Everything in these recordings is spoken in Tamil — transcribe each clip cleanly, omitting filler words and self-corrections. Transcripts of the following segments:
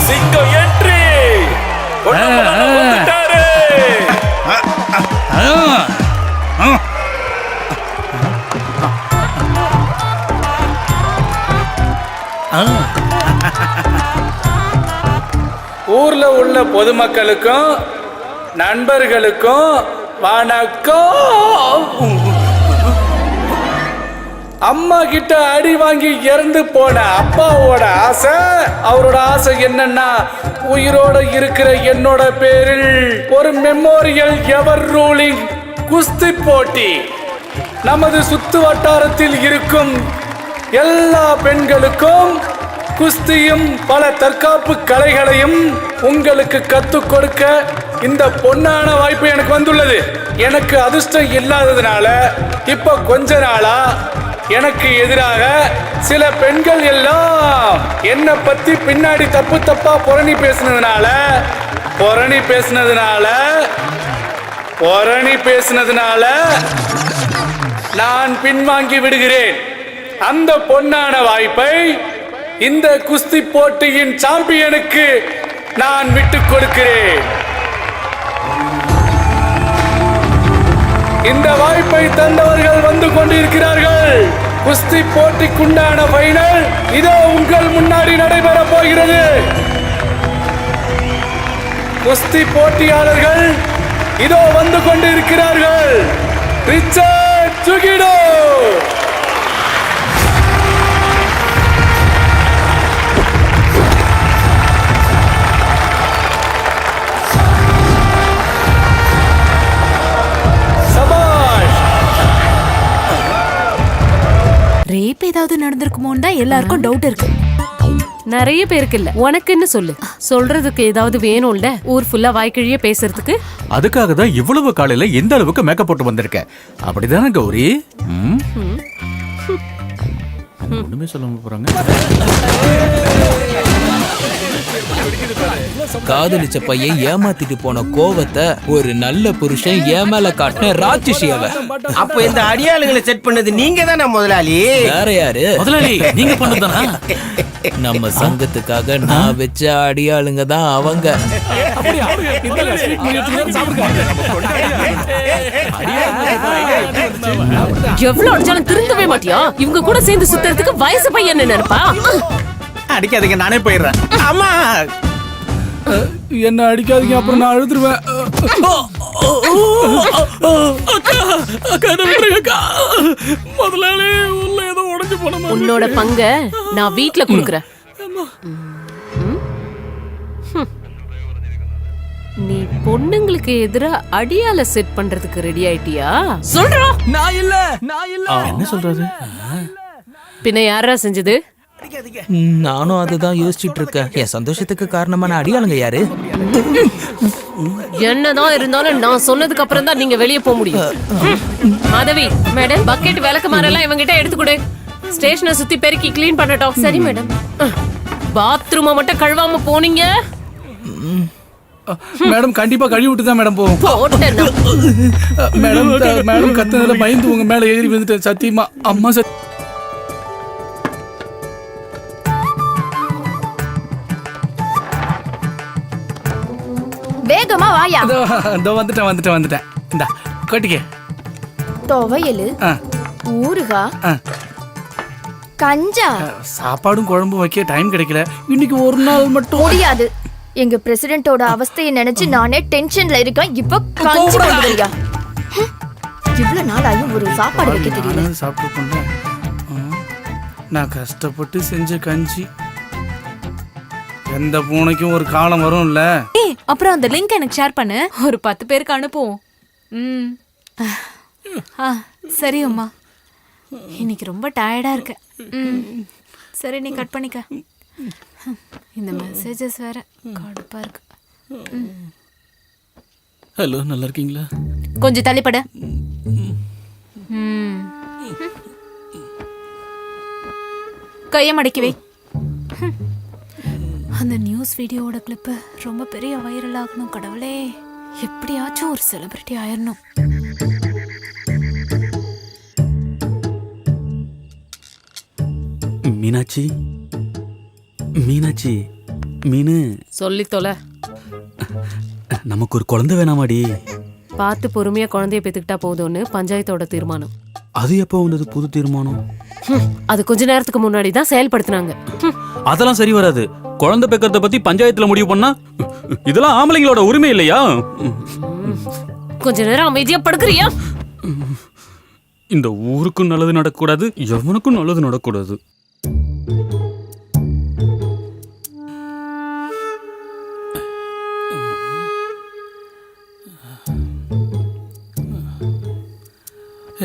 சிங்கம் என்ட்ரி வந்துட்டாரு. ஊர்ல உள்ள பொதுமக்களுக்கும் நண்பர்களுக்கும் வணக்கம். அம்மா கிட்ட அடி வாங்கி இறந்து போன அப்பாவோட ஆசை, அவரோட ஆசை என்னன்னா உயிரோட இருக்கிற என்னோட பேரில் ஒரு மெமோரியல் எவர் ரூலிங் குஸ்தி போட்டி நமது சுத்து வட்டாரத்தில் இருக்கும் எல்லா பெண்களுக்கும் குஸ்தியும் பல தற்காப்பு கலைகளையும் உங்களுக்கு கத்துக் கொடுக்க இந்த பொன்னான வாய்ப்பு எனக்கு வந்துள்ளது. எனக்கு அதிர்ஷ்டம் இல்லாததுனால இப்ப கொஞ்ச நாளா எனக்கு எதிராக சில பெண்கள் எல்லாம் என்னை பத்தி பின்னாடி தப்பு தப்பா புரணி பேசினதுனால நான் பின்வாங்கி விடுகிறேன். அந்த பொன்னான வாய்ப்பை இந்த குஸ்தி போட்டியின் சாம்பியனுக்கு நான் விட்டுக் கொடுக்கிறேன். இந்த வாய்ப்பை தந்தவர்கள் வந்து கொண்டிருக்கிறார்கள். குஸ்தி போட்டிக்குண்டான ஃபைனல் இதோ உங்கள் முன்னாடி நடைபெற போகிறது. குஸ்தி போட்டியாளர்கள் இதோ வந்து கொண்டிருக்கிறார்கள். ரிச்சர்ட் சுகிடோ, ரேப் ஏதாவது நடந்திருக்குமோன்னு தான் எல்லாருக்கும் டவுட் இருக்கு. நிறைய பேருக்கு இல்ல, உனக்கு என்ன சொல்லு. சொல்றதுக்கு ஏதாவது வேணும்ல, ஊர் ஃபுல்லா வாய்க்கிழிய பேசுறதுக்கு. அதுக்காக தான் இவ்வளவு காலையில எந்த அளவுக்கு மேக்கப் போட்டு வந்திருக்க, அப்படிதானே கௌரி? ஒண்ணுமே சொல்லாம போறாங்க. காதலிச்ச பையன் ஏமாத்திட்டு போன கோவத்தை ஒரு நல்ல புருஷன் ஏமால காட்டின ராட்சசி அவ. அப்ப இந்த அடியாளுங்களை செட் பண்ணது நீங்க தானே முதலாளி? வேற யாரு? முதலாளி நீங்க பண்ணதுதானா? நம்ம சங்கத்துக்காக நான் வச்ச அடியாளுங்க தான் அவங்க. எவ்வளவு அடிச்சாலும் திருந்தவே மாட்டியா? இவங்க கூட சேர்ந்து சுத்துறதுக்கு வயசு பையன் நினைப்பா? அடிக்காதீங்க, நானே போயிடுறேன். அம்மா என்ன அடிக்காதீங்க, அப்புறம் நான் அழுதுருவேன். முதலாளி உள்ள ஏதோ உடைஞ்சு போன. உன்னோட பங்க நான் வீட்ல குடுக்குறேன். நீ பொண்ணுங்களுக்கு எதிரா அடியால செட் பண்றதுக்கு ரெடி ஆயிட்டியா? சொல்றா. நான் இல்ல. என்ன சொல்றது? பின்ன யாரா செஞ்சது? நானும் அதுதான் யோசிச்சுட்டு இருக்கேன். என் சந்தோஷத்துக்கு காரணமான அடியாளுங்க யாரு? என்னதான் இருந்தாலும் நான் சொன்னதுக்கு அப்புறம் தான் நீங்க வெளியே போக முடியும். மாதவி மேடம், பக்கெட் விளக்கு மாரெல்லாம் இவங்கிட்ட எடுத்து கொடு. ஸ்டேஷனை சுத்தி பெருக்கி கிளீன் பண்ணட்டும். சரி மேடம். பாத்ரூமை மட்டும் கழுவாம போனீங்க. மேடம் கண்டிப்பா கழுவி விட்டு தான் மேடம் போவோம். மேடம் மேடம் கத்துனதுல பயந்து உங்க மேல ஏறி வந்துட்டேன். சத்தியமா அம்மா வேகமா வாயா. வந்துட்டேன். இந்தா கட்டிக்க. துவையல், ஊறுகாய், கஞ்சா. சாப்பாடும் குழம்பும் வைக்க டைம் கிடைக்கல. இன்னைக்கு ஒரு நாள் மட்டும் முடியாது. எங்க பிரசிடென்ட்டோட அவஸ்தையை நினைச்சு நானே டென்ஷன்ல இருக்கேன். இப்ப கஞ்சி கொண்டு வரியா? இவ்வளவு நாள் ஆயும் ஒரு சாப்பாடு வைக்க தெரியல. சாப்பிட்டு நான் கஷ்டப்பட்டு செஞ்ச கஞ்சி எந்த பூனைக்கும் ஒரு காலம் வரும்ல. அப்புறம் அந்த லிங்க் எனக்கு ஷேர் பண்ணு. ஒரு 10 பேருக்கு அனுப்புவோம். சரி அம்மா, இன்னைக்கு ரொம்ப டயர்டா இருக்க. சரி நீ கட் பண்ணிக்க. இந்த மெசேஜஸ் வேற கடுப்பா இருக்கு. ஹலோ, நல்லா இருக்கீங்களா? கொஞ்சம் தள்ளிப்பட. கையை மடக்கி வை. அந்த நியூஸ் வீடியோவோட கிளிப்பு ரொம்ப பெரிய வைரல் ஆகணும். கடவுளே, எப்படியாச்சும் ஒரு செலிபிரிட்டி ஆயிரணும். மீனாட்சி, மீனாட்சி, மீனு சொல்லி தொலை. நமக்கு ஒரு குழந்தை வேணாமாடி? பார்த்து பொறுமையா குழந்தைய பெத்துக்கிட்டா போதும்னு பஞ்சாயத்தோட தீர்மானம். அது எப்போ வந்தது புது தீர்மானம்? அது கொஞ்ச நேரத்துக்கு முன்னாடி தான் செயல்படுத்தினாங்க. அதெல்லாம் சரி வராது. குழந்தை பெக்கறத பத்தி பஞ்சாயத்துல முடிவு பண்ணா இதெல்லாம் ஆம்பளைங்களோட உரிமை இல்லையா? கொஞ்ச நேரம் அமைதியா படுக்கிறியா? இந்த ஊருக்கும் நல்லது நடக்கக்கூடாது, எவனுக்கும் நல்லது நடக்கக்கூடாது.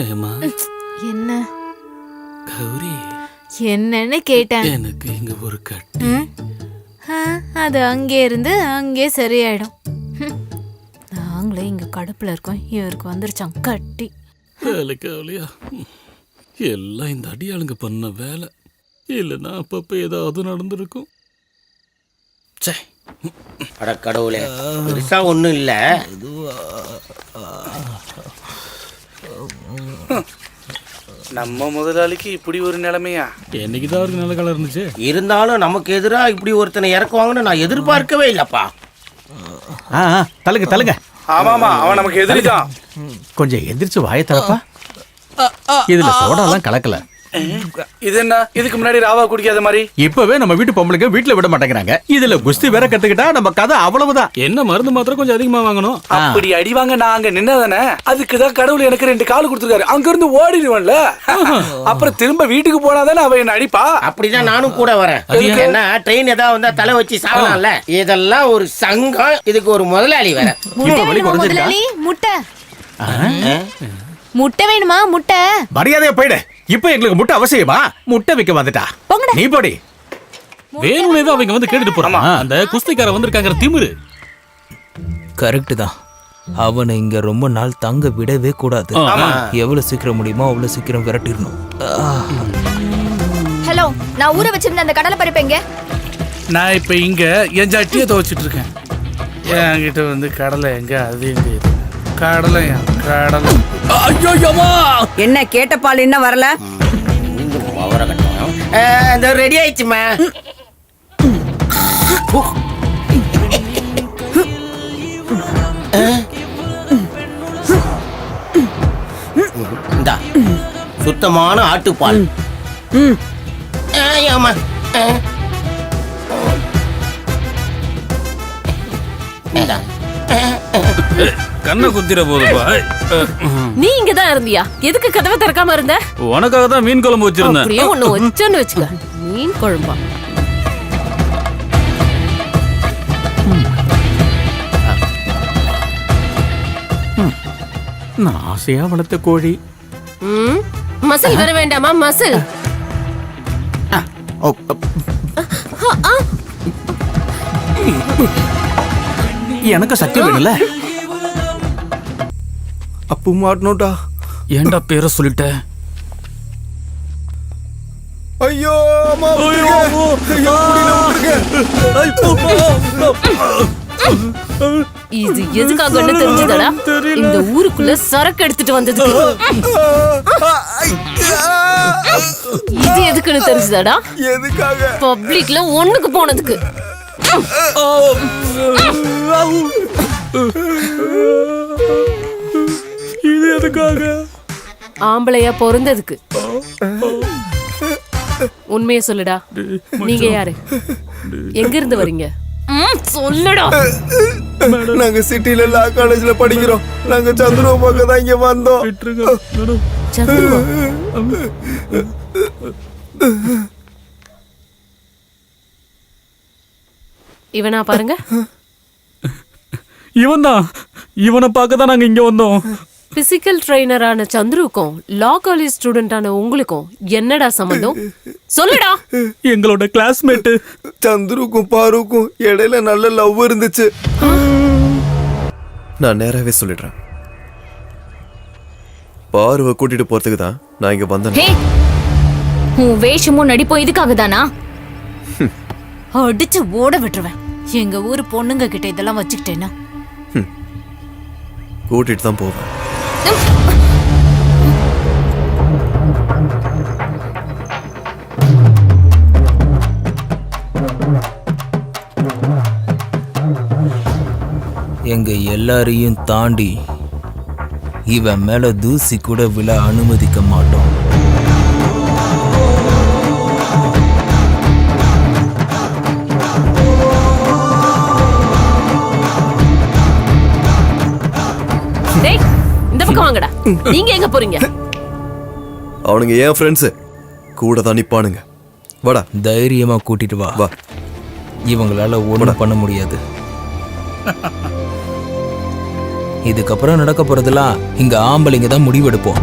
ஏமா என்ன கௌரி, என்னன்னு கேட்டேன். எனக்கு இங்க ஒரு கட்டி. ம்? ஆ, அது அங்கே இருந்து அங்கே சரியாயிடும். ம். நாங்களே இங்க கடுப்புல இருக்கோம், இவருக்கு வந்துருச்சான் கட்டி. வேலை கவலையா? எல்லாம் இந்த அடியாளுங்க பண்ண வேலை. இல்லைன்னா அப்பப்ப ஏதாவது நடந்திருக்கும். சே, அட கடவுளே, பெருசா ஒண்ணும் இல்ல. நம்ம முதலாளிக்கு இப்படி ஒரு நிலைமையா? என்னைக்குதான் அவருக்கு நல்ல காலம் இருந்துச்சு. இருந்தாலும் நமக்கு எதிரா இப்படி ஒருத்தனை இறக்குவாங்கன்னு நான் எதிர்பார்க்கவே இல்லப்பா. தள்ளுங்க தள்ளுங்க. ஆமாமா, அவன் நமக்கு எதிரிதான். கொஞ்சம் எந்திரிச்சு வாயை தரப்பா. இதுல சோடாலாம் கலக்கல. இது என்ன, இதுக்கு முன்னாடி ராவா குடிக்காத மாதிரி? இப்பவே நம்ம வீட்டு பொம்பளைங்க வீட்டுல விட மாட்டேங்கிறாங்க. இதுல குஸ்தி வேற கத்துக்கிட்டா நம்ம கதை அவ்வளவுதான். என்ன மருந்து மாத்திரம் கொஞ்சம் அதிகமா வாங்கணும். அப்படி அடிவாங்க நான் அங்க நின்னதானே, அதுக்குதான் கடவுள் எனக்கு 2 கால் கொடுத்துருக்காரு. அங்க இருந்து ஓடிடுவேன்ல, அப்புறம் திரும்ப வீட்டுக்கு போனாதானே அவ என்ன அடிப்பா. அப்படிதான் நானும் கூட வரேன். என்ன ட்ரெயின் ஏதாவது வந்தா தலை வச்சு சாகலாம்ல. இதெல்லாம் ஒரு சங்கம், இதுக்கு ஒரு முதலாளி வேற. இப்ப வலி குறைஞ்சிருக்கா? முதலாளி, முட்டை முட்டை வேணுமா? முட்டை மரியாதையா போயிடு. இப்ப எங்களுக்கு முட்டை அவசியமா? முட்டை விக்க வந்துட்டா நீ போடி. வேணும்னே தான் அவங்க வந்து கேட்டுட்டு போறாமா. அந்த குஸ்திக்கார வந்திருக்காங்கிற திமிரு. கரெக்ட் தான். அவனை இங்க ரொம்ப நாள் தங்க விடவே கூடாது. எவ்வளவு சீக்கிரம் முடியுமோ அவ்வளவு சீக்கிரம் விரட்டிடணும். ஹலோ, நான் ஊற வச்சிருந்த அந்த கடலை பருப்பு எங்க? நான் இப்ப இங்க என் சட்டியை துவைச்சிட்டு இருக்கேன். என்கிட்ட வந்து கடலை எங்க? அது எங்க? கடலை கடலை. ஐயோ யம்மா, என்ன கேட்ட பால் இன்னும் வரல? இந்த ரெடி ஆயிடுச்சுமா. இந்தா சுத்தமான ஆட்டுப்பால். ஆமா, இந்தா. கண்ணை குத்திர போதுப்பா. நீ இங்கதான் இருந்தியா? எதுக்கு கதவை திறக்காம இருந்த? உனக்காக தான் மீன் குழம்பு வச்சிருந்தேன். அப்படியே ஒண்ணு வச்சோன்னு வச்சுக்க. மீன் குழம்பா? நான் ஆசையா வளர்த்த கோழி. மசில் வர வேண்டாமா? மசில் எனக்கு சக்தி வேணும்ல. அப்பு மாட்டணும்டா. ஏன்டா பேரை சொல்லிட்ட? ஐயோ இது எதுக்காகன்னு தெரிஞ்சதடா? இந்த ஊருக்குள்ள சரக்கு எடுத்துட்டு வந்ததுக்கு. இது எதுக்குன்னு தெரிஞ்சதடா? எதுக்காக? பப்ளிக்ல ஒண்ணுக்கு போனதுக்கு. இது எதுக்காக? ஆம்பளையா பொறந்ததுக்கு. உண்மையை சொல்லுடா. நீங்க யாரு? எங்க இருந்து வரீங்க? சொல்லுடா. நாங்க சிட்டில லா காலேஜ்ல படிக்கிறோம். நாங்க சந்துருவ பக்கம் தான் இங்க வந்தோம். சந்துருவா? இவனா பாருங்க. இவன் தான். இவனை பார்க்க தான் நாங்க இங்க வந்தோம். பிசிக்கல் ட்ரெயினரான சந்துருக்கும் லா காலேஜ் ஸ்டூடெண்டான உங்களுக்கும் என்னடா சம்பந்தம்? சொல்லுடா. எங்களோட கிளாஸ்மேட். சந்துருக்கும் பாருக்கும் இடையில நல்ல லவ் இருந்துச்சு. நான் நேராவே சொல்லிடுறேன். பாருவை கூட்டிட்டு போறதுக்கு தான் நான் இங்க வந்தேன். உன் வேஷமும் நடிப்பும் இதுக்காக தானா? அடிச்சு ஓட விட்டுருவேன். எங்க ஊர் பொண்ணுங்க கிட்ட இதெல்லாம் வச்சுக்கிட்டேன்னா கூட்டிட்டு தான் போவேன். எங்க எல்லாரையும் தாண்டி இவன் மேல தூசி கூட விழ அனுமதிக்க மாட்டோம். டேய் இந்த பக்கம் வாங்கடா. நீங்க எங்க போறீங்க? அவனுங்க ஏன் ஃப்ரெண்ட்ஸு கூட தான் நிப்பானுங்க. வாடா. தைரியமா கூட்டிட்டு வா. வா. இவங்களால ஒண்ணும் பண்ண முடியாது. இதுக்கப்புறம் நடக்க போறதெல்லாம் இங்க ஆம்பளைங்க தான் முடிவெடுப்போம்.